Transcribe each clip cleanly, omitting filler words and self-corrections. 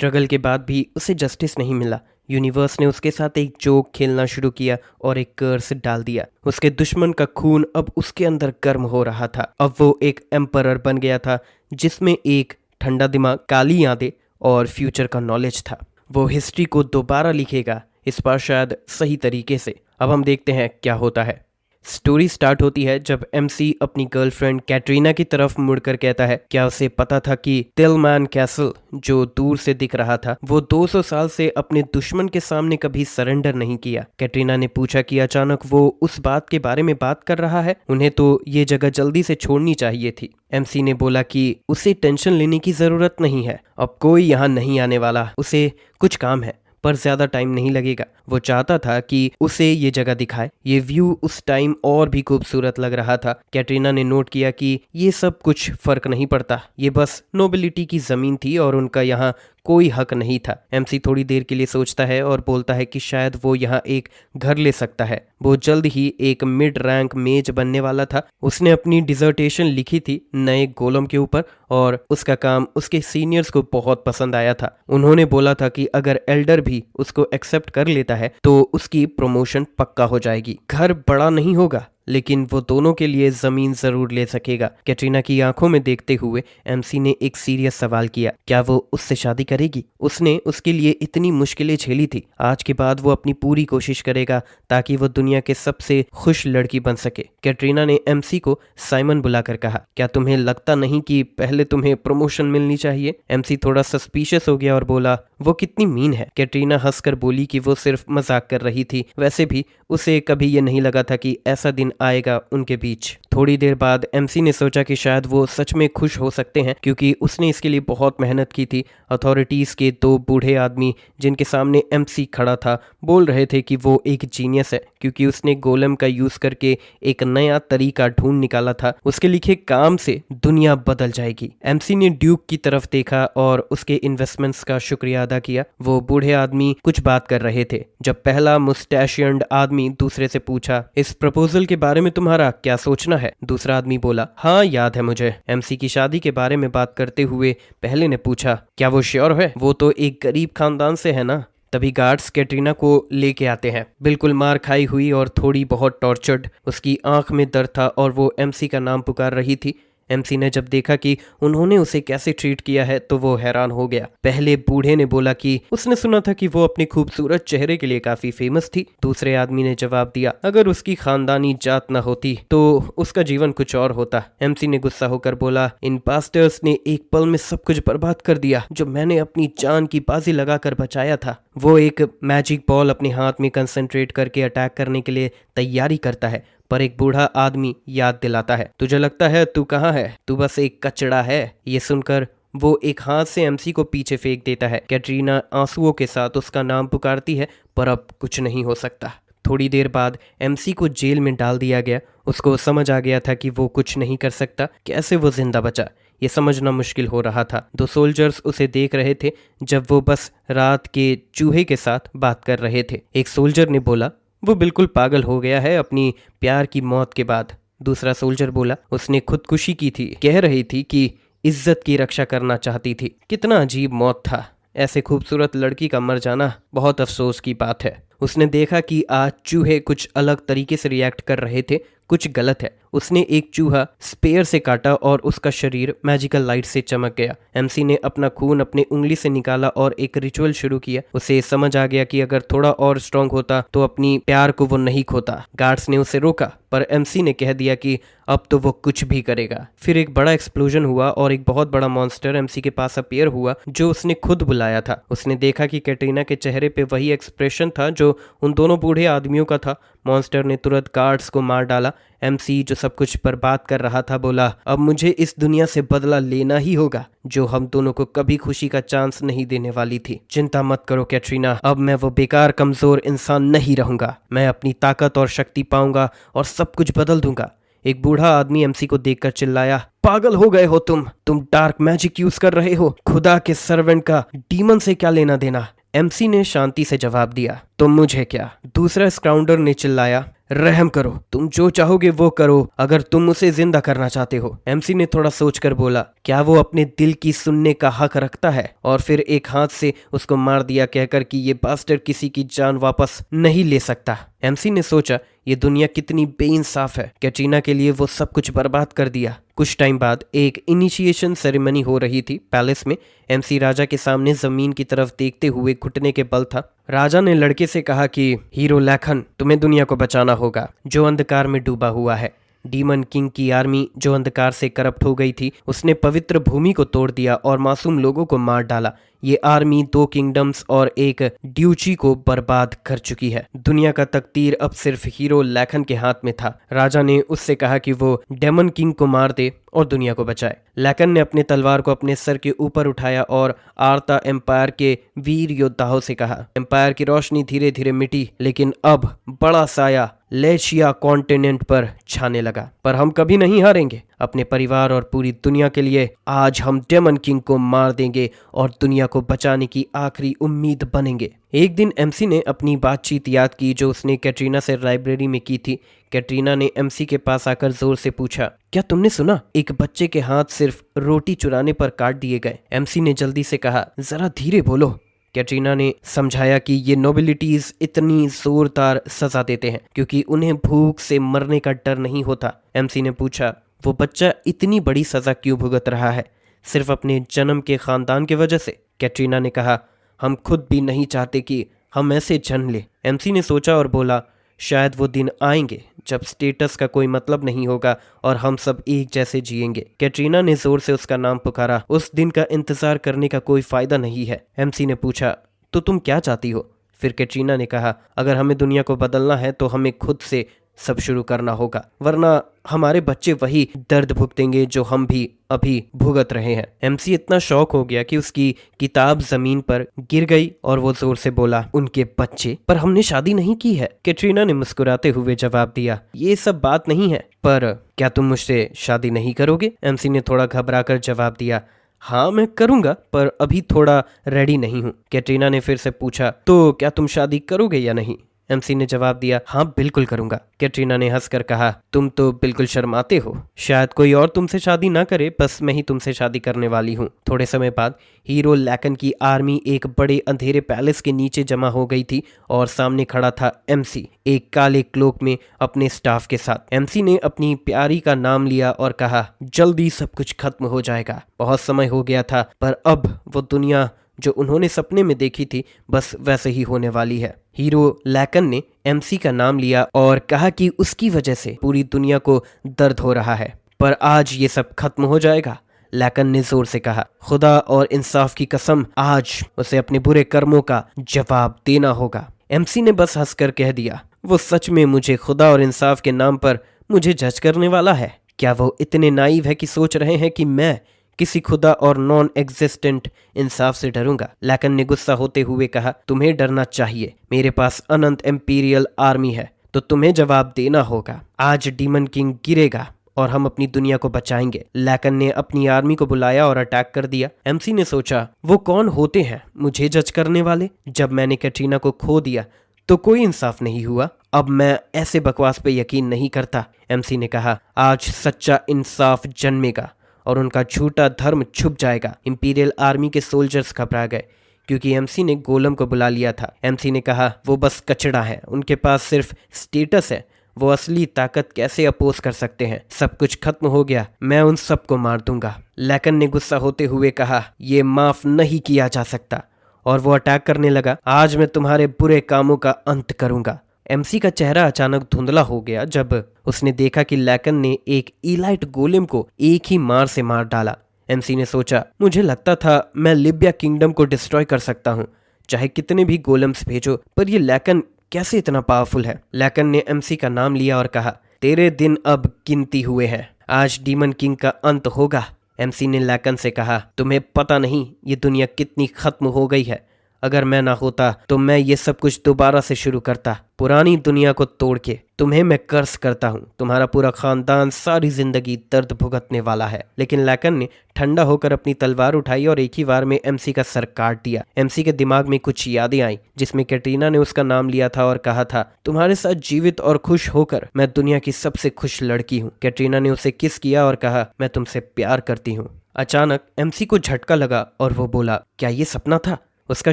Struggle के बाद भी उसे जस्टिस नहीं मिला। यूनिवर्स ने उसके साथ एक जोक खेलना शुरू किया और एक कर्स डाल दिया। उसके दुश्मन का खून अब उसके अंदर गर्म हो रहा था। अब वो एक एम्परर बन गया था जिसमें एक ठंडा दिमाग, काली यादें और फ्यूचर का नॉलेज था। वो हिस्ट्री को दोबारा लिखेगा, इस बार शायद सही तरीके से। अब हम देखते हैं क्या होता है। स्टोरी स्टार्ट होती है जब एमसी अपनी गर्लफ्रेंड कैटरीना की तरफ मुड़कर कहता है, क्या उसे पता था कि टिलमैन कैसल जो दूर से दिख रहा था वो 200 साल से अपने दुश्मन के सामने कभी सरेंडर नहीं किया। कैटरीना ने पूछा कि अचानक वो उस बात के बारे में बात कर रहा है, उन्हें तो ये जगह जल्दी से छोड़नी चाहिए थी। एमसी ने बोला कि उसे टेंशन लेने की जरूरत नहीं है, अब कोई यहाँ नहीं आने वाला, उसे कुछ काम है पर ज्यादा टाइम नहीं लगेगा। वो चाहता था कि उसे ये जगह दिखाए। ये व्यू उस टाइम और भी खूबसूरत लग रहा था। कैटरीना ने नोट किया कि ये सब कुछ फर्क नहीं पड़ता, ये बस नोबिलिटी की जमीन थी और उनका यहाँ कोई हक नहीं था। एमसी थोड़ी देर के लिए सोचता है और बोलता है कि शायद वो यहाँ एक घर ले सकता है। वो जल्द ही एक मिड रैंक मेज बनने वाला था। उसने अपनी डिजर्टेशन लिखी थी नए गोलम के ऊपर और उसका काम उसके सीनियर्स को बहुत पसंद आया था। उन्होंने बोला था कि अगर एल्डर भी उसको एक्सेप्ट कर लेता है तो उसकी प्रमोशन पक्का हो जाएगी। घर बड़ा नहीं होगा लेकिन वो दोनों के लिए जमीन जरूर ले सकेगा। कैटरीना की आंखों में देखते हुए एमसी ने एक सीरियस सवाल किया, क्या वो उससे शादी करेगी? उसने उसके लिए इतनी मुश्किलें झेली थी, आज के बाद वो अपनी पूरी कोशिश करेगा ताकि वो दुनिया के सबसे खुश लड़की बन सके। कैटरीना ने एमसी को साइमन बुलाकर कहा, क्या तुम्हें लगता नहीं कि पहले तुम्हें प्रमोशन मिलनी चाहिए? एमसी थोड़ा सस्पिशियस हो गया और बोला, वो कितनी मीन है। कैटरीना हंसकर बोली कि वो सिर्फ मजाक कर रही थी, वैसे भी उसे कभी ये नहीं लगा था कि ऐसा दिन आएगा उनके बीच। थोड़ी देर बाद एमसी ने सोचा कि शायद वो सच में खुश हो सकते हैं क्योंकि उसने इसके लिए बहुत मेहनत की थी। अथॉरिटीज के दो बूढ़े आदमी जिनके सामने एमसी खड़ा था बोल रहे थे कि वो एक जीनियस है क्योंकि उसने गोलम का यूज करके एक नया तरीका ढूंढ निकाला था। उसके लिखे काम से दुनिया बदल जाएगी। एमसी ने ड्यूक की तरफ देखा और उसके इन्वेस्टमेंट्स का शुक्रिया अदा किया। वो बूढ़े आदमी कुछ बात कर रहे थे जब पहला मुस्टैशियंड आदमी दूसरे से पूछा, इस प्रपोजल के बारे में तुम्हारा क्या सोचना है? दूसरा आदमी बोला, हाँ याद है मुझे। एमसी की शादी के बारे में बात करते हुए पहले ने पूछा, क्या वो श्योर है? वो तो एक गरीब खानदान से है ना। तभी गार्ड्स कैटरीना को लेके आते हैं, बिल्कुल मार खाई हुई और थोड़ी बहुत टॉर्चर्ड। उसकी आंख में दर्द था और वो एमसी का नाम पुकार रही थी। एमसी ने जब देखा कि उन्होंने उसे कैसे ट्रीट किया है तो वो हैरान हो गया। पहले बूढ़े ने बोला कि उसने सुना था कि वो अपने खूबसूरत चेहरे के लिए काफी फेमस थी। दूसरे आदमी ने जवाब दिया, अगर उसकी खानदानी जात न होती तो उसका जीवन कुछ और होता। एमसी ने गुस्सा होकर बोला, इन पास्टर्स ने एक पल में सब कुछ बर्बाद कर दिया जो मैंने अपनी जान की बाजी लगाकर बचाया था। वो एक मैजिक बॉल अपने हाथ में कंसंट्रेट करके अटैक करने के लिए तैयारी करता है पर एक बूढ़ा आदमी याद दिलाता है, तुझे लगता है तू कहाँ है? तू बस एक कचड़ा है। ये सुनकर वो एक हाथ से एमसी को पीछे फेंक देता है। कैटरीना आंसुओं के साथ उसका नाम पुकारती है पर अब कुछ नहीं हो सकता। थोड़ी देर बाद एमसी को जेल में डाल दिया गया। उसको समझ आ गया था कि वो कुछ नहीं कर सकता। कैसे वो जिंदा बचा ये समझना मुश्किल हो रहा था। दो सोल्जर्स उसे देख रहे थे जब वो बस रात के चूहे के साथ बात कर रहे थे। एक सोल्जर ने बोला, वो बिल्कुल पागल हो गया है अपनी प्यार की मौत के बाद। दूसरा सोल्जर बोला, उसने खुदकुशी की थी, कह रही थी कि इज्जत की रक्षा करना चाहती थी। कितना अजीब मौत था। ऐसे खूबसूरत लड़की का मर जाना बहुत अफसोस की बात है। उसने देखा कि आज चूहे कुछ अलग तरीके से रिएक्ट कर रहे थे, कुछ गलत है। उसने एक चूहा स्पेयर से काटा और उसका शरीर मैजिकल लाइट से चमक गया। एमसी ने अपना खून अपनी उंगली से निकाला और एक रिचुअल शुरू किया। उसे समझ आ गया कि अगर थोड़ा और स्ट्रांग होता तो अपनी प्यार को वो नहीं खोता। गार्ड्स ने उसे रोका पर एमसी ने कह दिया कि अब तो वो कुछ भी करेगा। फिर एक बड़ा एक्सप्लोजन हुआ और एक बहुत बड़ा मॉन्स्टर एमसी के पास अपीयर हुआ जो उसने खुद बुलाया था। उसने देखा कि कैटरीना के चेहरे पे वही एक्सप्रेशन था जो उन दोनों बूढ़े आदमियों का था। मॉन्स्टर ने तुरंत गार्ड्स को मार डाला। एमसी जो सब कुछ बर्बाद कर रहा था बोला, अब मुझे इस दुनिया से बदला लेना ही होगा जो हम दोनों को कभी खुशी का चांस नहीं देने वाली थी। चिंता मत करो कैटरीना, अब मैं वो बेकार कमजोर इंसान नहीं रहूंगा। मैं अपनी ताकत और शक्ति पाऊंगा और सब कुछ बदल दूंगा। एक बूढ़ा आदमी एमसी को देखकर चिल्लाया, पागल हो गए हो तुम डार्क मैजिक यूज कर रहे हो। खुदा के सर्वेंट का डीमन से क्या लेना देना? एमसी ने शांति से जवाब दिया, तुम मुझे क्या? दूसरा स्काउंडर ने चिल्लाया, रहम करो, तुम जो चाहोगे वो करो अगर तुम उसे जिंदा करना चाहते हो। एमसी ने थोड़ा सोचकर बोला, क्या वो अपने दिल की सुनने का हक रखता है? और फिर एक हाथ से उसको मार दिया कहकर कि ये बास्टर्ड किसी की जान वापस नहीं ले सकता। एमसी ने सोचा, ये दुनिया कितनी बेइंसाफ है। कैटरीना के लिए वो सब कुछ बर्बाद कर दिया। कुछ टाइम बाद एक इनिशिएशन सेरेमनी हो रही थी पैलेस में। एमसी राजा के सामने जमीन की तरफ देखते हुए घुटने के बल था। राजा ने लड़के से कहा कि हीरो लैकन, तुम्हें दुनिया को बचाना होगा जो अंधकार में डूबा हुआ है। डीमन किंग की आर्मी जो अंधकार से करप्ट हो गई थी, उसने पवित्र भूमि को तोड़ दिया और मासूम लोगों को मार डाला। ये आर्मी 2 किंगडम्स और एक ड्यूची को बर्बाद कर चुकी है। दुनिया का तकदीर अब सिर्फ हीरो लैकन के हाथ में था। राजा ने उससे कहा कि वो डेमन किंग को मार दे और दुनिया को बचाए। लैकन ने अपने तलवार को अपने सर के ऊपर उठाया और आर्ता एम्पायर के वीर योद्धाओं से कहा। एम्पायर की रोशनी धीरे धीरे मिटी, लेकिन अब बड़ा साया लेशिया कॉन्टिनेंट पर छाने लगा। पर हम कभी नहीं हारेंगे। अपने परिवार और पूरी दुनिया के लिए आज हम डेमन किंग को मार देंगे और दुनिया को बचाने की आखिरी उम्मीद बनेंगे। एक दिन एमसी ने अपनी बातचीत याद की जो उसने कैटरीना से लाइब्रेरी में की थी। कैटरीना ने एमसी के पास आकर जोर से पूछा, क्या तुमने सुना? एक बच्चे के हाथ सिर्फ रोटी चुराने पर काट दिए गए। एमसी ने जल्दी से कहा, जरा धीरे बोलो। कैटरीना ने समझाया कि ये नोबिलिटीज इतनी जोरदार सजा देते हैं क्योंकि उन्हें भूख से मरने का डर नहीं होता। एमसी ने पूछा, वो बच्चा इतनी बड़ी सजा क्यों भुगत रहा है? सिर्फ अपने जन्म के खानदान की वजह से? कैटरीना ने कहा, हम खुद भी नहीं चाहते कि हम ऐसे जन्म ले। एमसी ने सोचा और बोला, शायद वो दिन आएंगे जब स्टेटस का कोई मतलब नहीं होगा और हम सब एक जैसे जिएंगे। कैटरीना ने जोर से उसका नाम पुकारा। उस दिन का इंतजार करने का कोई फायदा नहीं है। एमसी ने पूछा, तो तुम क्या चाहती हो? फिर कैटरीना ने कहा, अगर हमें दुनिया को बदलना है तो हमें खुद से सब शुरू करना होगा, वरना हमारे बच्चे वही दर्द भुगतेंगे जो हम भी अभी भुगत रहे हैं। एमसी इतना शौक हो गया कि उसकी किताब जमीन पर गिर गई और वो जोर से बोला, उनके बच्चे? पर हमने शादी नहीं की है। कैटरीना ने मुस्कुराते हुए जवाब दिया, ये सब बात नहीं है, पर क्या तुम मुझसे शादी नहीं करोगे? एमसी ने थोड़ा घबराकर जवाब दिया, हाँ मैं करूंगा, पर अभी थोड़ा रेडी नहीं हूँ। कैटरीना ने फिर से पूछा, तो क्या तुम शादी करोगे या नहीं? एमसी ने जवाब दिया, हाँ बिल्कुल करूंगा। कैटरीना ने हंसकर कहा, तुम तो बिल्कुल शर्माते हो। शायद कोई और तुमसे शादी ना करे, बस मैं ही तुमसे शादी करने वाली हूँ। थोड़े समय बाद हीरो लैकन की आर्मी एक बड़े अंधेरे पैलेस के नीचे जमा हो गई थी और सामने खड़ा था एमसी, एक काले क्लोक में अपने स्टाफ के साथ। एमसी ने अपनी प्यारी का नाम लिया और कहा, जल्दी सब कुछ खत्म हो जाएगा। बहुत समय हो गया था, पर अब वो दुनिया जो उन्होंने सपने में देखी थी बस वैसे ही होने वाली है। हीरो लैकन ने एमसी का नाम लिया और कहा कि उसकी वजह से पूरी दुनिया को दर्द हो रहा है, पर आज ये सब खत्म हो जाएगा। लैकन ने जोर से कहा, खुदा और इंसाफ की कसम, आज उसे अपने बुरे कर्मों का जवाब देना होगा। एमसी ने बस हंसकर कह दिया, वो सच में मुझे खुदा और इंसाफ के नाम पर मुझे जज करने वाला है? क्या वो इतने नाइव है कि सोच रहे हैं कि मैं किसी खुदा और नॉन एग्जिस्टेंट इंसाफ से डरूंगा? लैकन ने गुस्सा होते हुए कहा, तुम्हें डरना चाहिए। मेरे पास अनंत एम्पीरियल आर्मी है, तो तुम्हें जवाब देना होगा। आज डीमन किंग गिरेगा और हम अपनी दुनिया को बचाएंगे। लैकन ने अपनी आर्मी को बुलाया और अटैक कर दिया। एमसी ने सोचा, वो कौन होते हैं मुझे जज करने वाले? जब मैंने कैटरीना को खो दिया तो कोई इंसाफ नहीं हुआ। अब मैं ऐसे बकवास पे यकीन नहीं करता। एमसी ने कहा, आज सच्चा इंसाफ जन्मेगा और उनका झूठा धर्म छुप जाएगा। इंपीरियल आर्मी के सोल्जर्स घबरा गए क्योंकि एमसी ने गोलम को बुला लिया था। एमसी ने कहा, वो बस कचड़ा है, उनके पास सिर्फ स्टेटस है, वो असली ताकत कैसे अपोज कर सकते हैं? सब कुछ खत्म हो गया, मैं उन सबको मार दूंगा। लैकन ने गुस्सा होते हुए कहा, ये माफ नहीं किया जा सकता, और वो अटैक करने लगा। आज मैं तुम्हारे बुरे कामों का अंत करूंगा। एमसी का चेहरा अचानक धुंधला हो गया जब उसने देखा कि लैकन ने एक इलाइट गोलेम को एक ही मार से मार डाला। एमसी ने सोचा, मुझे लगता था मैं लिबिया किंगडम को डिस्ट्रॉय कर सकता हूँ, चाहे कितने भी गोलेम्स भेजो, पर ये लैकन कैसे इतना पावरफुल है? लैकन ने एमसी का नाम लिया और कहा, तेरे दिन अब गिनती हुए हैं, आज डीमन किंग का अंत होगा। एमसी ने लैकन से कहा, तुम्हें पता नहीं ये दुनिया कितनी खत्म हो गई है। अगर मैं ना होता तो मैं ये सब कुछ दोबारा से शुरू करता, पुरानी दुनिया को तोड़ के। तुम्हें मैं कर्ज करता हूँ, तुम्हारा पूरा खानदान सारी जिंदगी दर्द भुगतने वाला है। लेकिन लैकन ने ठंडा होकर अपनी तलवार उठाई और एक ही बार में एमसी का सर काट दिया। एमसी के दिमाग में कुछ यादें आई जिसमें कैटरीना ने उसका नाम लिया था और कहा था, तुम्हारे साथ जीवित और खुश होकर मैं दुनिया की सबसे खुश लड़की हूँ। कैटरीना ने उसे किस किया और कहा, मैं तुमसे प्यार करती हूँ। अचानक एमसी को झटका लगा और वो बोला, क्या ये सपना था? उसका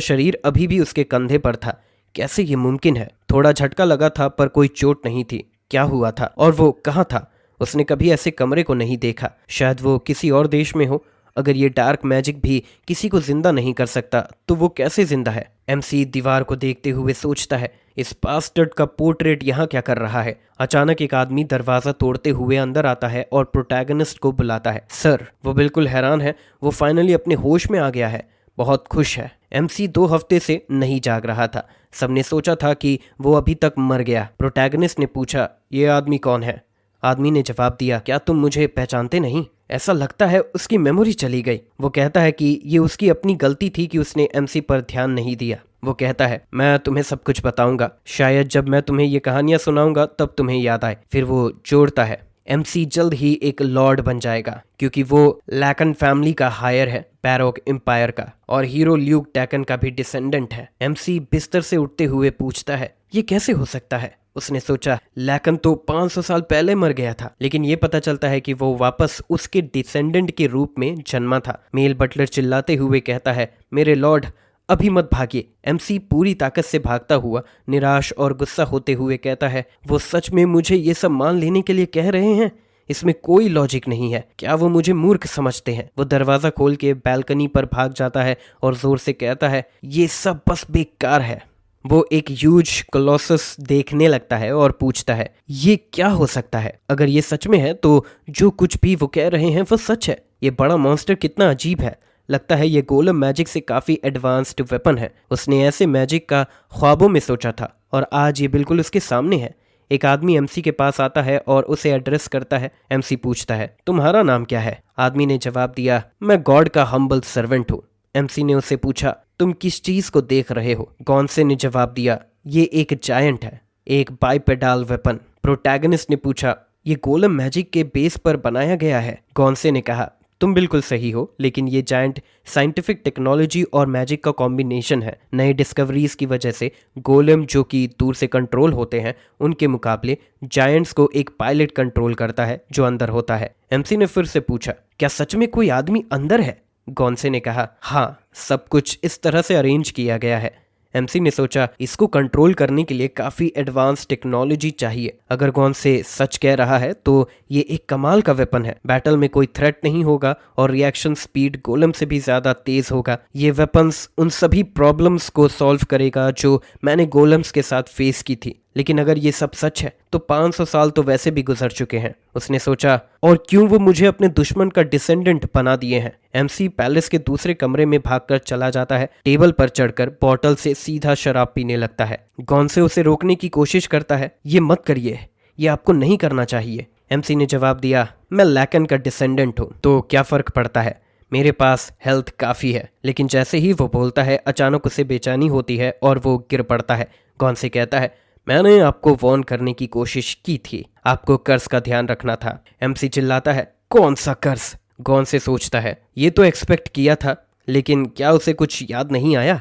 शरीर अभी भी उसके कंधे पर था। कैसे ये मुमकिन है? थोड़ा झटका लगा था पर कोई चोट नहीं थी। क्या हुआ था और वो कहाँ था? उसने कभी ऐसे कमरे को नहीं देखा। शायद वो किसी और देश में हो। अगर ये डार्क मैजिक भी किसी को जिंदा नहीं कर सकता तो वो कैसे जिंदा है? एमसी दीवार को देखते हुए सोचता है, इस बास्टर्ड का पोर्ट्रेट यहाँ क्या कर रहा है? अचानक एक आदमी दरवाजा तोड़ते हुए अंदर आता है और प्रोटैगनिस्ट को बुलाता है। सर। वो बिल्कुल हैरान है। वो फाइनली अपने होश में आ गया है, बहुत खुश है। एमसी 2 हफ्ते से नहीं जाग रहा था। सबने सोचा था कि वो अभी तक मर गया। प्रोटैगनिस्ट ने पूछा, ये आदमी कौन है? आदमी ने जवाब दिया, क्या तुम मुझे पहचानते नहीं? ऐसा लगता है उसकी मेमोरी चली गई। वो कहता है कि ये उसकी अपनी गलती थी कि उसने एमसी पर ध्यान नहीं दिया। वो कहता है, मैं तुम्हें सब कुछ बताऊंगा, शायद जब मैं तुम्हें ये कहानियां सुनाऊंगा तब तुम्हें याद आए। फिर वो जोड़ता है, एमसी जल्द ही एक लॉर्ड बन जाएगा क्योंकि वो लैकन फैमिली का हायर है, पैरोक एम्पायर का, और हीरो ल्यूक टैकन का भी डिसेंडेंट है। एमसी बिस्तर से उठते हुए पूछता है, ये कैसे हो सकता है? उसने सोचा, लैकन तो 500 साल पहले मर गया था, लेकिन ये पता चलता है कि वो वापस उसके डिसेंडेंट के रूप में जन्मा था। मेल बटलर चिल्लाते हुए कहता है, मेरे लॉर्ड अभी मत भागिए। एमसी पूरी ताकत से भागता हुआ निराश और गुस्सा होते हुए कहता है, वो सच में मुझे ये सब मान लेने के लिए कह रहे हैं? इसमें कोई लॉजिक नहीं है। क्या वो मुझे मूर्ख समझते हैं? वो दरवाजा खोल के बालकनी पर भाग जाता है और जोर से कहता है, ये सब बस बेकार है। वो एक ह्यूज कोलोसस देखने लगता है और पूछता है, ये क्या हो सकता है? अगर ये सच में है तो जो कुछ भी वो कह रहे हैं वो सच है। ये बड़ा मॉन्स्टर कितना अजीब है। लगता है ये गोलम मैजिक से काफ़ी एडवांस्ड वेपन है। उसने ऐसे मैजिक का ख्वाबों में सोचा था और आज ये बिल्कुल उसके सामने है। एक आदमी एमसी के पास आता है और उसे एड्रेस करता है। एमसी पूछता है, तुम्हारा नाम क्या है? आदमी ने जवाब दिया, मैं गॉड का हम्बल सर्वेंट हूँ। एमसी ने उससे पूछा, तुम किस चीज़ को देख रहे हो? गॉन्से ने जवाब दिया, ये एक जायंट है, एक बाइपेडाल वेपन। प्रोटैगनिस्ट ने पूछा, ये गोलम मैजिक के बेस पर बनाया गया है? गॉन्से ने कहा, तुम बिल्कुल सही हो, लेकिन ये जायंट साइंटिफिक टेक्नोलॉजी और मैजिक का कॉम्बिनेशन है। नए डिस्कवरीज की वजह से गोलेम जो कि दूर से कंट्रोल होते हैं, उनके मुकाबले जायंट्स को एक पायलट कंट्रोल करता है जो अंदर होता है। एमसी ने फिर से पूछा, क्या सच में कोई आदमी अंदर है? गॉन्से ने कहा, हाँ, सब कुछ इस तरह से अरेंज किया गया है। एमसी ने सोचा, इसको कंट्रोल करने के लिए काफ़ी एडवांस टेक्नोलॉजी चाहिए। अगर गॉन्से सच कह रहा है तो ये एक कमाल का वेपन है। बैटल में कोई थ्रेट नहीं होगा और रिएक्शन स्पीड गोलम से भी ज़्यादा तेज़ होगा। ये वेपन्स उन सभी प्रॉब्लम्स को सॉल्व करेगा जो मैंने गोलम्स के साथ फेस की थी। लेकिन अगर ये सब सच है तो 500 साल तो वैसे भी गुजर चुके हैं। उसने सोचा, और क्यों वो मुझे अपने दुश्मन का डिसेंडेंट बना दिए हैं? एमसी पैलेस के दूसरे कमरे में भागकर चला जाता है। टेबल पर चढ़कर बॉटल से सीधा शराब पीने लगता है। गॉन्से उसे रोकने की कोशिश करता है, ये मत करिए, ये आपको नहीं करना चाहिए। एमसी ने जवाब दिया, मैं लैकन का डिसेंडेंट हूँ तो क्या फ़र्क पड़ता है, मेरे पास हेल्थ काफ़ी है। लेकिन जैसे ही वो बोलता है अचानक उसे बेचैनी होती है और वो गिर पड़ता है। गॉन्से कहता है, मैंने आपको वॉर्न करने की कोशिश की थी, आपको कर्ज का ध्यान रखना था। एमसी चिल्लाता है, कौन सा कर्ज? गॉन्से सोचता है, ये तो एक्सपेक्ट किया था, लेकिन क्या उसे कुछ याद नहीं आया?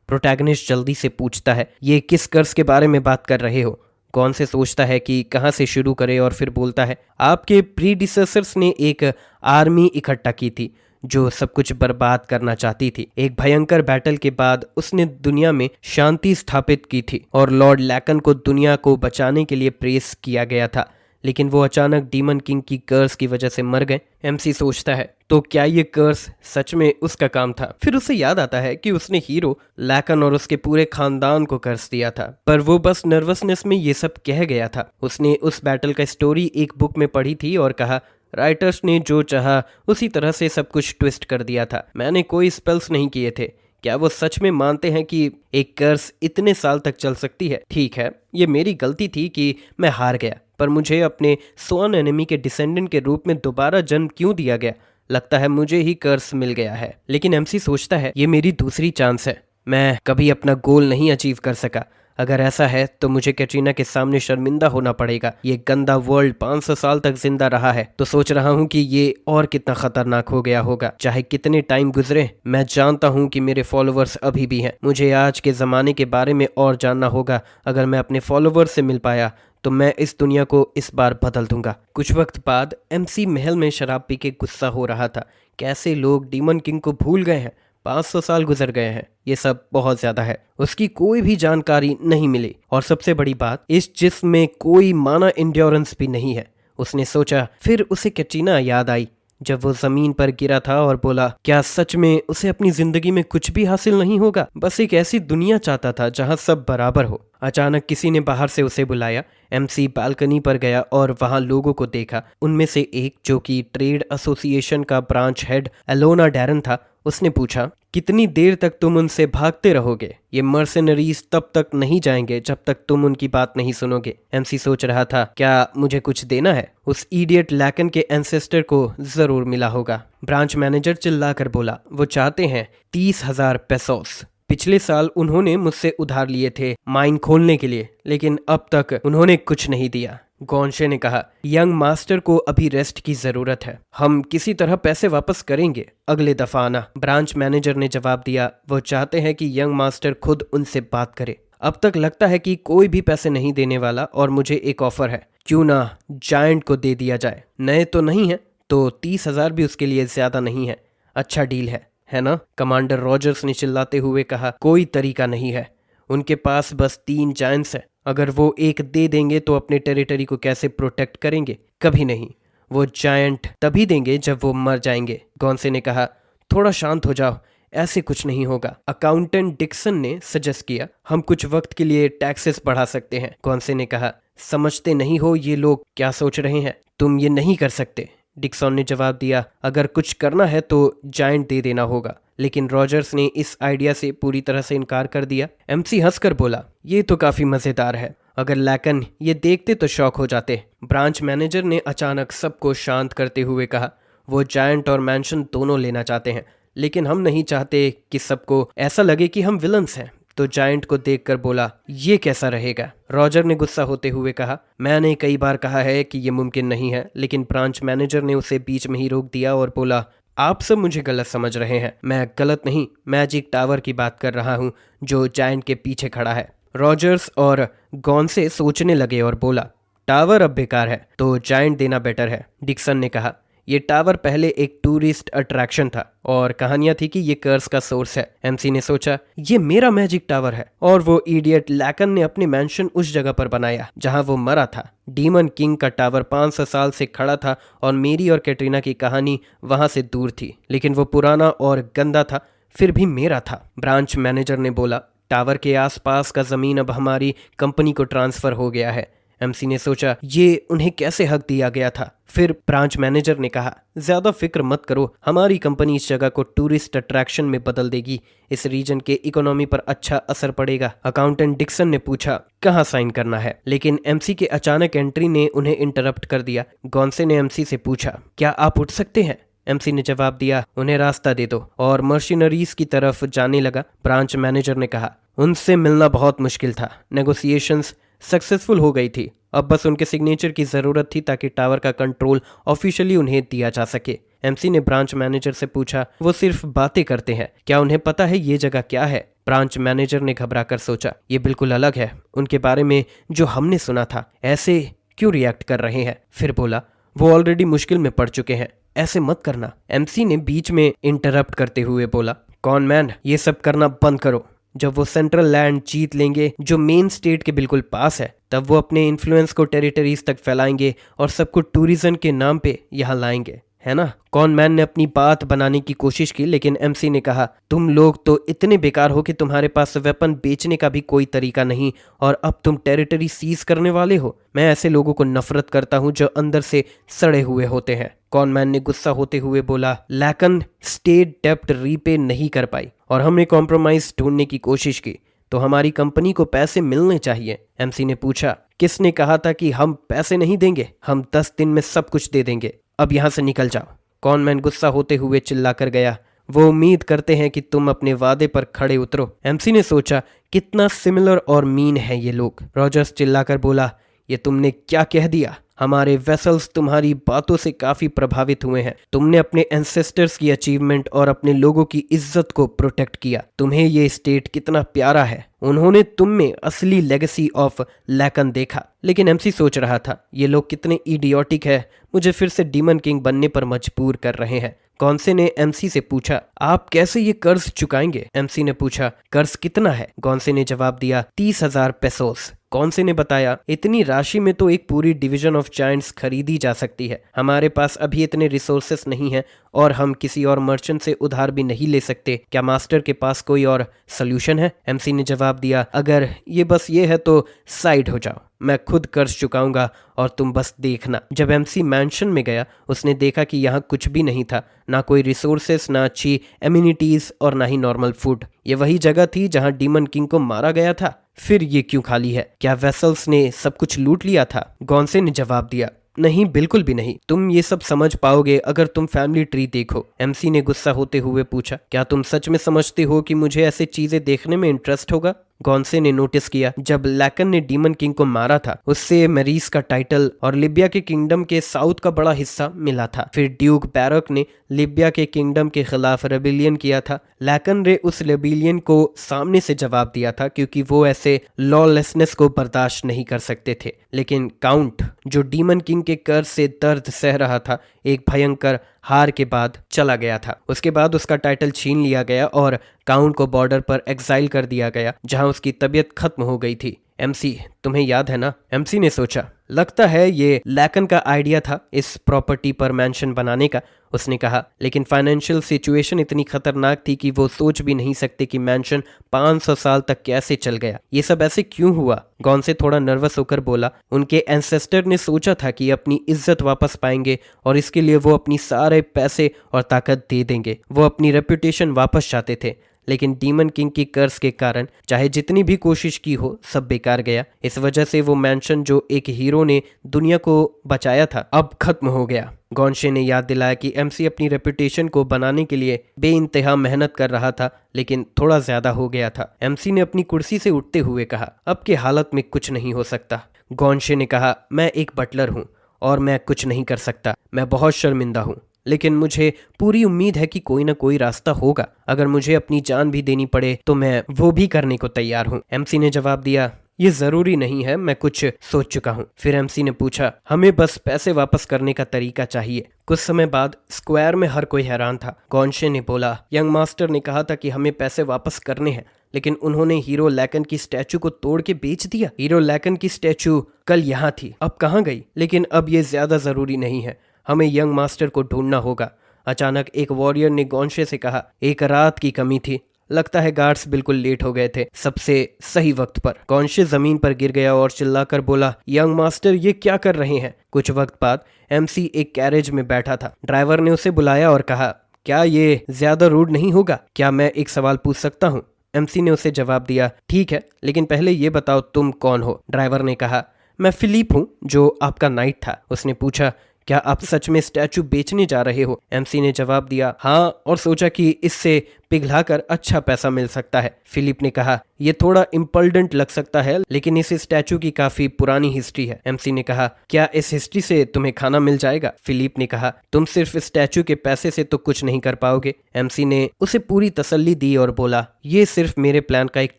प्रोटैगनिस्ट जल्दी से पूछता है, ये किस कर्ज के बारे में बात कर रहे हो? गॉन्से सोचता है कि कहाँ से शुरू करे और फिर बोलता है, आपके प्रीडिसेसर्स ने एक आर्मी इकट्ठा की थी जो सब कुछ बर्बाद करना चाहती थी। एक भयंकर बैटल के बाद उसने दुनिया में शांति स्थापित की थी और लॉर्ड लैकन को दुनिया को बचाने के लिए प्रेस किया गया था, लेकिन वो अचानक डीमन किंग की कर्स की वजह से मर गए। एमसी सोचता है, तो क्या ये कर्स सच में उसका काम था? फिर उसे याद आता है कि उसने हीरो लैकन और उसके पूरे खानदान को कर्स दिया था, पर वो बस नर्वसनेस में ये सब कह गया था। उसने उस बैटल का स्टोरी एक बुक में पढ़ी थी और कहा, राइटर्स ने जो चाहा उसी तरह से सब कुछ ट्विस्ट कर दिया था, मैंने कोई स्पेल्स नहीं किए थे। क्या वो सच में मानते हैं कि एक कर्स इतने साल तक चल सकती है? ठीक है, ये मेरी गलती थी कि मैं हार गया, पर मुझे अपने स्वर्ण एनिमी के डिसेंडेंट के रूप में दोबारा जन्म क्यों दिया गया? लगता है मुझे ही कर्स मिल गया है। लेकिन एमसी सोचता है, ये मेरी दूसरी चांस है, मैं कभी अपना गोल नहीं अचीव कर सका। अगर ऐसा है तो मुझे कैटरीना के सामने शर्मिंदा होना पड़ेगा। ये गंदा वर्ल्ड 500 साल तक जिंदा रहा है तो सोच रहा हूँ कि ये और कितना खतरनाक हो गया होगा। चाहे कितने टाइम गुजरे, मैं जानता हूँ कि मेरे फॉलोअर्स अभी भी हैं। मुझे आज के ज़माने के बारे में और जानना होगा। अगर मैं अपने फॉलोअर्स से मिल पाया तो मैं इस दुनिया को इस बार बदल दूंगा। कुछ वक्त बाद MC महल में शराब पी के गुस्सा हो रहा था। कैसे लोग डीमन किंग को भूल गए हैं। 500 साल गुजर गए हैं, ये सब बहुत ज्यादा है। उसकी कोई भी जानकारी नहीं मिली और सबसे बड़ी बात, इस जिस्म में कोई माना इंड्योरेंस भी नहीं है। उसने सोचा। फिर उसे कैटरीना याद आई जब वो जमीन पर गिरा था और बोला, क्या सच में उसे अपनी जिंदगी में कुछ भी हासिल नहीं होगा? बस एक ऐसी दुनिया चाहता था जहां सब बराबर हो। अचानक किसी ने बाहर से उसे बुलाया। MC बालकनी पर गया और वहां लोगों को देखा। उनमें से एक, जो कि ट्रेड एसोसिएशन का ब्रांच हेड एलोना डैरन था, उसने पूछा, कितनी देर तक तुम उनसे भागते रहोगे? ये मर्सेनरीज तब तक नहीं जाएंगे जब तक तुम उनकी बात नहीं सुनोगे। MC सोच रहा था, क्या मुझे कुछ देना है? उस इडियट लैकन के एंसेस्टर को जरूर मिला होगा। ब्रांच मैनेजर चिल्लाकर बोला, वो चाहते हैं 30,000 पेसोस। पिछले साल उन्होंने मुझसे उधार लिए थे माइन खोलने के लिए, लेकिन अब तक उन्होंने कुछ नहीं दिया। गौनशे ने कहा, यंग मास्टर को अभी रेस्ट की जरूरत है। हम किसी तरह पैसे वापस करेंगे, अगले दफा आना। ब्रांच मैनेजर ने जवाब दिया, वो चाहते हैं कि यंग मास्टर खुद उनसे बात करे। अब तक लगता है कि कोई भी पैसे नहीं देने वाला और मुझे एक ऑफर है, क्यों ना जायंट को दे दिया जाए। नए तो नहीं है तो 30,000 भी उसके लिए ज्यादा नहीं है। अच्छा डील है ना? कमांडर रॉजर्स ने चिल्लाते हुए कहा, कोई तरीका नहीं है। उनके पास बस 3 जायंट्स हैं। अगर वो एक दे देंगे तो अपने टेरिटरी को कैसे प्रोटेक्ट करेंगे? कभी नहीं। वो जायंट तभी देंगे जब वो मर जाएंगे। गॉन्से ने कहा, थोड़ा शांत हो जाओ, ऐसे कुछ नहीं होगा। अकाउंटेंट डिक्सन ने सजेस्ट किया, हम कुछ वक्त के लिए टैक्सेस बढ़ा सकते हैं। गॉन्से ने कहा, समझते नहीं हो ये लोग क्या सोच रहे हैं? तुम ये नहीं कर सकते। डिक्सन ने जवाब दिया, अगर कुछ करना है तो जायंट दे देना होगा। लेकिन रॉजर्स ने इस आइडिया से पूरी तरह से इनकार कर दिया। MC हंसकर बोला, ये तो काफी मजेदार है। अगर लैकन ये देखते तो शॉक हो जाते। ब्रांच मैनेजर ने अचानक सबको शांत करते हुए कहा, वो जायंट और मैंशन दोनों लेना चाहते हैं, लेकिन हम नहीं चाहते कि सबको ऐसा लगे कि हम विलन्स हैं। तो जायंट को देखकर बोला, ये कैसा रहेगा? रॉजर ने गुस्सा होते हुए कहा, मैंने कई बार कहा है कि ये मुमकिन नहीं है। लेकिन ब्रांच मैनेजर ने उसे बीच में ही रोक दिया और बोला, आप सब मुझे गलत समझ रहे हैं। मैं गलत नहीं, मैजिक टावर की बात कर रहा हूँ जो जायंट के पीछे खड़ा है। रॉजर्स और गॉन्से सोचने लगे और बोला, टावर अब बेकार है तो जायंट देना बेटर है। डिक्सन ने कहा, ये टावर पहले एक टूरिस्ट अट्रैक्शन था और कहानियां थी कि ये कर्स का सोर्स है। MC ने सोचा, ये मेरा मैजिक टावर है और वो इडियट लैकन ने अपने मैंशन उस जगह पर बनाया जहां वो मरा था। डीमन किंग का टावर 500 साल से खड़ा था और मेरी और कैटरीना की कहानी वहां से दूर थी, लेकिन वो पुराना और गंदा था, फिर भी मेरा था। ब्रांच मैनेजर ने बोला, टावर के आसपास का जमीन अब हमारी कंपनी को ट्रांसफर हो गया है। MC ने सोचा, ये उन्हें कैसे हक दिया गया था? फिर ब्रांच मैनेजर ने कहा, ज्यादा फिक्र मत करो, हमारी कंपनी इस जगह को टूरिस्ट अट्रैक्शन में बदल देगी। इस रीजन के इकोनॉमी पर अच्छा असर पड़ेगा। अकाउंटेंट डिक्सन ने पूछा, कहाँ साइन करना है? लेकिन MC के अचानक एंट्री ने उन्हें इंटरप्ट कर दिया। गॉन्से ने MC से पूछा, क्या आप उठ सकते हैं? MC ने जवाब दिया, उन्हें रास्ता दे दो, और मर्शिनरीज की तरफ जाने लगा। ब्रांच मैनेजर ने कहा, उनसे मिलना बहुत मुश्किल था। नेगोशिएशंस सक्सेसफुल हो गई थी, अब बस उनके सिग्नेचर की ज़रूरत थी ताकि टावर का कंट्रोल ऑफिशियली उन्हें दिया जा सके। MC ने ब्रांच मैनेजर से पूछा, वो सिर्फ बातें करते हैं, क्या उन्हें पता है ये जगह क्या है? ब्रांच मैनेजर ने घबराकर सोचा, ये बिल्कुल अलग है उनके बारे में जो हमने सुना था। ऐसे क्यों रिएक्ट कर रहे हैं? फिर बोला, वो ऑलरेडी मुश्किल में पड़ चुके हैं, ऐसे मत करना। MC ने बीच में इंटरप्ट करते हुए बोला, कॉन मैन, ये सब करना बंद करो। जब वो सेंट्रल लैंड जीत लेंगे जो मेन स्टेट के बिल्कुल पास है, तब वो अपने इन्फ्लुएंस को टेरिटरीज तक फैलाएंगे और सबको टूरिज्म के नाम पे यहाँ लाएंगे, है ना? कॉन मैन ने अपनी बात बनाने की कोशिश की, लेकिन MC ने कहा, तुम लोग तो इतने बेकार हो कि तुम्हारे पास वेपन बेचने का भी कोई तरीका नहीं, और अब तुम टेरिटरी सीज करने वाले हो। मैं ऐसे लोगों को नफरत करता हूँ जो अंदर से सड़े हुए होते हैं। कॉन मैन ने गुस्सा होते हुए बोला, लैकन स्टेट डेप्ट रीपे नहीं कर पाई और हमने कॉम्प्रोमाइज ढूंढने की कोशिश की, तो हमारी कंपनी को पैसे मिलने चाहिए। MC ने पूछा, किसने कहा था कि हम पैसे नहीं देंगे? हम 10 दिन में सब कुछ दे देंगे, अब यहाँ से निकल जाओ। कॉनमैन गुस्सा होते हुए चिल्ला कर गया, वो उम्मीद करते हैं कि तुम अपने वादे पर खड़े उतरो। एमसी ने सोचा, कितना सिमिलर और मीन है ये लोग। रॉजर्स चिल्लाकर बोला, ये तुमने क्या कह दिया? हमारे वेसल्स तुम्हारी बातों से काफी प्रभावित हुए हैं। तुमने अपने एंसेस्टर्स की अचीवमेंट और अपने लोगों की इज्जत को प्रोटेक्ट किया। तुम्हें ये स्टेट कितना प्यारा है। उन्होंने तुम में असली लेगेसी ऑफ लैकन देखा। लेकिन एमसी सोच रहा था, ये लोग कितने इडियोटिक है, मुझे फिर से डीमन किंग बनने पर मजबूर कर रहे हैं। गॉन्से ने एमसी से पूछा, आप कैसे ये कर्ज चुकाएंगे? एमसी ने पूछा, कर्ज कितना है? गॉन्से ने जवाब दिया, 30,000 पेसोस। गॉन्से ने बताया, इतनी राशि में तो एक पूरी डिवीजन ऑफ जायंट्स खरीदी जा सकती है। हमारे पास अभी इतने रिसोर्सेस नहीं हैं और हम किसी और मर्चेंट से उधार भी नहीं ले सकते। क्या मास्टर के पास कोई और सोल्यूशन है? एमसी ने जवाब दिया, अगर ये बस ये है तो साइड हो जाओ, मैं खुद कर्ज चुकाऊंगा और तुम बस देखना। जब एमसी मैंशन में गया, उसने देखा कि यहाँ कुछ भी नहीं था, ना कोई रिसोर्सेस, ना अच्छी एम्यूनिटीज और ना ही नॉर्मल फूड। ये वही जगह थी जहाँ डीमन किंग को मारा गया था। फिर ये क्यों खाली है? क्या वेसल्स ने सब कुछ लूट लिया था? गॉन्से ने जवाब दिया, नहीं, बिल्कुल भी नहीं। तुम ये सब समझ पाओगे अगर तुम फैमिली ट्री देखो। एमसी ने गुस्सा होते हुए पूछा, क्या तुम सच में समझते हो कि मुझे ऐसी चीजें देखने में इंटरेस्ट होगा? गॉन्से ने नोटिस किया, जब लैकन ने डीमन किंग को मारा था, उससे मरीज का टाइटल और लिबिया के किंगडम के साउथ का बड़ा हिस्सा मिला था। फिर ड्यूक बैरक ने लिबिया के किंगडम के खिलाफ रेबिलियन किया था। लैकन ने उस रेबिलियन को सामने से जवाब दिया था क्योंकि वो ऐसे लॉलेसनेस को बर्दाश्त नहीं कर सकते थे। लेकिन काउंट, जो डीमन किंग के कर्ज से दर्द सह रहा था, एक भयंकर हार के बाद चला गया था। उसके बाद उसका टाइटल छीन लिया गया और काउंट को बॉर्डर पर एक्साइल कर दिया गया, जहां उसकी तबीयत खत्म हो गई थी। एमसी, तुम्हें याद है ना? एमसी ने सोचा, लगता है ये लैकन का आइडिया था इस प्रॉपर्टी पर मैंशन बनाने का। उसने कहा, लेकिन फाइनेंशियल सिचुएशन इतनी खतरनाक थी कि वो सोच भी नहीं सकते कि मैंशन 500 साल तक कैसे चल गया। ये सब ऐसे क्यों हुआ? गॉन्से थोड़ा नर्वस होकर बोला, उनके एंसेस्टर ने सोचा था कि अपनी इज्जत वापस पाएंगे और इसके लिए वो अपनी सारे पैसे और ताकत दे देंगे। वो अपनी रेपुटेशन वापस चाहते थे। लेकिन डीमन किंग की कर्ज के कारण चाहे जितनी भी कोशिश की हो, सब बेकार गया। इस वजह से वो मैंशन जो एक हीरो ने दुनिया को बचाया था, अब खत्म हो गया। गॉन्शे ने याद दिलाया कि एमसी अपनी रेपुटेशन को बनाने के लिए बेइंतहा मेहनत कर रहा था, लेकिन थोड़ा ज्यादा हो गया था। एमसी ने अपनी कुर्सी से उठते हुए कहा, अब की हालत में कुछ नहीं हो सकता। गॉन्शे ने कहा, मैं एक बटलर हूँ और मैं कुछ नहीं कर सकता। मैं बहुत शर्मिंदा हूँ, लेकिन मुझे पूरी उम्मीद है कि कोई ना कोई रास्ता होगा। अगर मुझे अपनी जान भी देनी पड़े तो मैं वो भी करने को तैयार हूँ। एमसी ने जवाब दिया, ये जरूरी नहीं है, मैं कुछ सोच चुका हूँ। फिर एमसी ने पूछा, हमें बस पैसे वापस करने का तरीका चाहिए। कुछ समय बाद स्क्वायर में हर कोई हैरान था। गॉन्शे ने बोला, यंग मास्टर ने कहा था कि हमें पैसे वापस करने हैं, लेकिन उन्होंने हीरो लैकन की स्टैचू को तोड़ के बेच दिया। हीरो लैकन की स्टैचू कल यहाँ थी, अब कहाँ गई? लेकिन अब ये ज्यादा जरूरी नहीं है, हमें यंग मास्टर को ढूंढना होगा। अचानक एक वॉरियर ने गॉन्शे से कहा, एक रात की कमी थी, लगता है गार्ड्स बिल्कुल लेट हो गए थे सबसे सही वक्त पर। गॉन्शे जमीन पर गिर गया और चिल्लाकर बोला, यंग मास्टर ये क्या कर रहे हैं? कुछ वक्त बाद एमसी एक कैरेज में बैठा था। ड्राइवर ने उसे बुलाया और कहा, क्या ये ज्यादा रूड नहीं होगा? क्या मैं एक सवाल पूछ सकता हूँ? एमसी ने उसे जवाब दिया, ठीक है, लेकिन पहले ये बताओ तुम कौन हो? ड्राइवर ने कहा, मैं फिलिप हूँ, जो आपका नाइट था। उसने पूछा, क्या आप सच में स्टैचू बेचने जा रहे हो? एमसी ने जवाब दिया, हाँ, और सोचा कि इससे पिघलाकर अच्छा पैसा मिल सकता है। फिलिप ने कहा, यह थोड़ा इम्पल्डेंट लग सकता है, लेकिन इस स्टैचू की काफी पुरानी हिस्ट्री है। एमसी ने कहा, क्या इस हिस्ट्री से तुम्हें खाना मिल जाएगा? फिलिप ने कहा, तुम सिर्फ स्टैचू के पैसे से तो कुछ नहीं कर पाओगे। एमसी ने उसे पूरी तसल्ली दी और बोला, ये सिर्फ मेरे प्लान का एक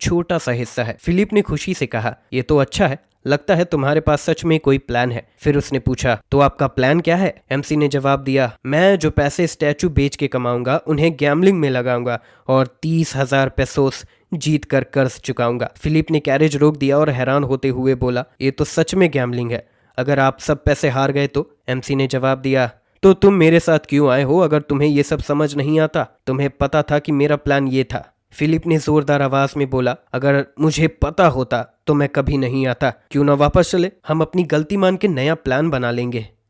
छोटा सा हिस्सा है। फिलिप ने खुशी से कहा, यह तो अच्छा है, लगता है तुम्हारे पास सच में कोई प्लान है। फिर उसने पूछा, तो आपका प्लान क्या है? एमसी ने जवाब दिया, मैं जो पैसे स्टैचू बेच के कमाऊंगा उन्हें गैम्बलिंग में लगाऊंगा और 30,000 पेसोस जीत कर कर्ज चुकाऊंगा। फिलिप ने कैरेज रोक दिया और हैरान होते हुए बोला, ये तो सच में गैम्बलिंग है, अगर आप सब पैसे हार गए तो? एमसी ने जवाब दिया, तो तुम मेरे साथ क्यों आए हो अगर तुम्हें ये सब समझ नहीं आता? तुम्हें पता था कि मेरा प्लान ये था। फिलिप ने जोरदार आवाज में बोला, अगर मुझे पता होता तो मैं कभी नहीं आता। क्यों ना वापस चले, हम अपनी गलती मान के नया प्लान बना लेंगे।